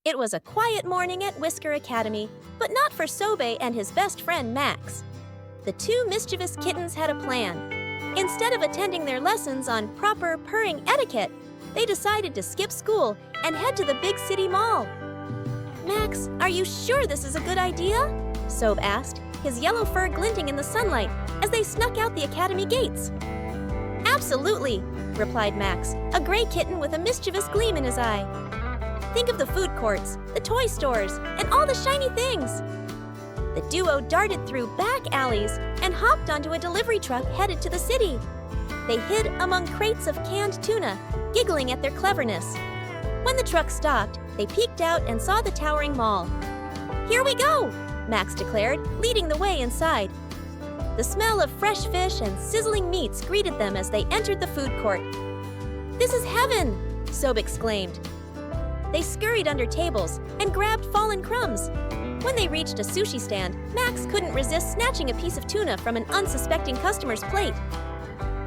It was a quiet morning at Whisker Academy, but not for Sobe and his best friend Max. The two mischievous kittens had a plan. Instead of attending their lessons on proper purring etiquette, they decided to skip school and head to the big city mall. "Max, are you sure this is a good idea?" Sobe asked, his yellow fur glinting in the sunlight as they snuck out the academy gates. "Absolutely," replied Max, a gray kitten with a mischievous gleam in his eye. "Think of the food courts, the toy stores, and all the shiny things." The duo darted through back alleys and hopped onto a delivery truck headed to the city. They hid among crates of canned tuna, giggling at their cleverness. When the truck stopped, they peeked out and saw the towering mall. "Here we go," Max declared, leading the way inside. The smell of fresh fish and sizzling meats greeted them as they entered the food court. "This is heaven!" Sobe exclaimed. They scurried under tables and grabbed fallen crumbs. When they reached a sushi stand, Max couldn't resist snatching a piece of tuna from an unsuspecting customer's plate.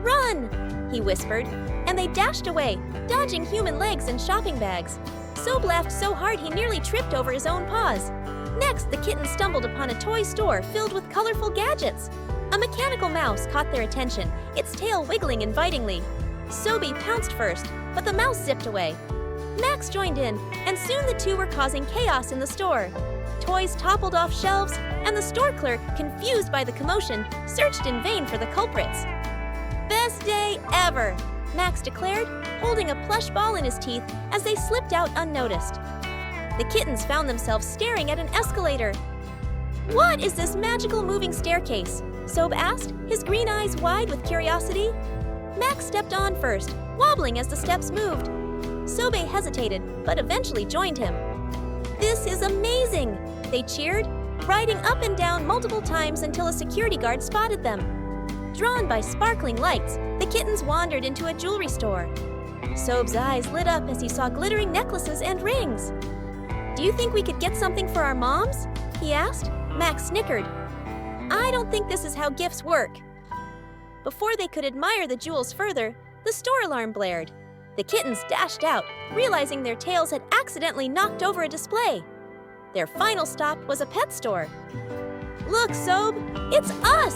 "Run!" he whispered, and they dashed away, dodging human legs and shopping bags. Sobe laughed so hard he nearly tripped over his own paws. Next, the kitten stumbled upon a toy store filled with colorful gadgets. A mechanical mouse caught their attention, its tail wiggling invitingly. Sobe pounced first, but the mouse zipped away. Max joined in, and soon the two were causing chaos in the store. Toys toppled off shelves, and the store clerk, confused by the commotion, searched in vain for the culprits. "Best day ever," Max declared, holding a plush ball in his teeth as they slipped out unnoticed. The kittens found themselves staring at an escalator. "What is this magical moving staircase?" Sobe asked, his green eyes wide with curiosity. Max stepped on first, wobbling as the steps moved. Sobe hesitated, but eventually joined him. "This is amazing!" they cheered, riding up and down multiple times until a security guard spotted them. Drawn by sparkling lights, the kittens wandered into a jewelry store. Sobe's eyes lit up as he saw glittering necklaces and rings. "Do you think we could get something for our moms?" he asked. Max snickered. "I don't think this is how gifts work." Before they could admire the jewels further, the store alarm blared. The kittens dashed out, realizing their tails had accidentally knocked over a display. Their final stop was a pet store. "Look, Sobe, it's us!"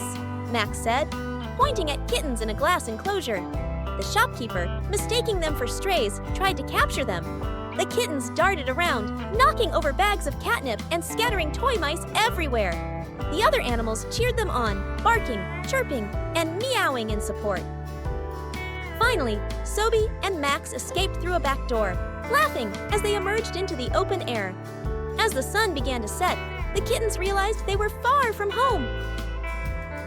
Max said, pointing at kittens in a glass enclosure. The shopkeeper, mistaking them for strays, tried to capture them. The kittens darted around, knocking over bags of catnip and scattering toy mice everywhere. The other animals cheered them on, barking, chirping, and meowing in support. Finally, Sobe and Max escaped through a back door, laughing as they emerged into the open air. As the sun began to set, the kittens realized they were far from home.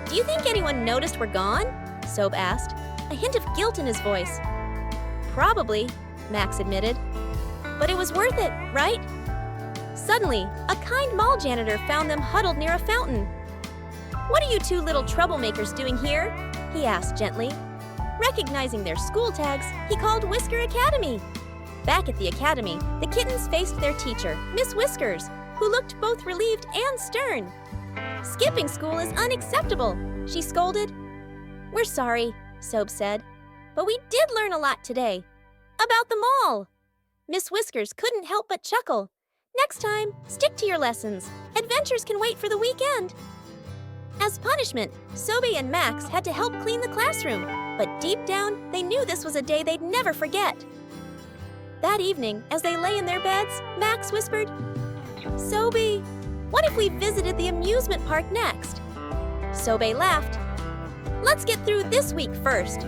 "Do you think anyone noticed we're gone?" Sobe asked, a hint of guilt in his voice. "Probably," Max admitted. "But it was worth it, right?" Suddenly, a kind mall janitor found them huddled near a fountain. "What are you two little troublemakers doing here?" he asked gently. Recognizing their school tags, he called Whisker Academy. Back at the academy, the kittens faced their teacher, Miss Whiskers, who looked both relieved and stern. "Skipping school is unacceptable," she scolded. "We're sorry," Sobe said, "but we did learn a lot today. About the mall." Miss Whiskers couldn't help but chuckle. "Next time, stick to your lessons. Adventures can wait for the weekend." As punishment, Sobe and Max had to help clean the classroom, but deep down, they knew this was a day they'd never forget. That evening, as they lay in their beds, Max whispered, "Sobe, what if we visited the amusement park next?" Sobe laughed. "Let's get through this week first."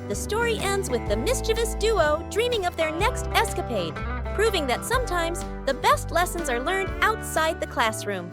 The story ends with the mischievous duo dreaming of their next escapade, proving that sometimes the best lessons are learned outside the classroom.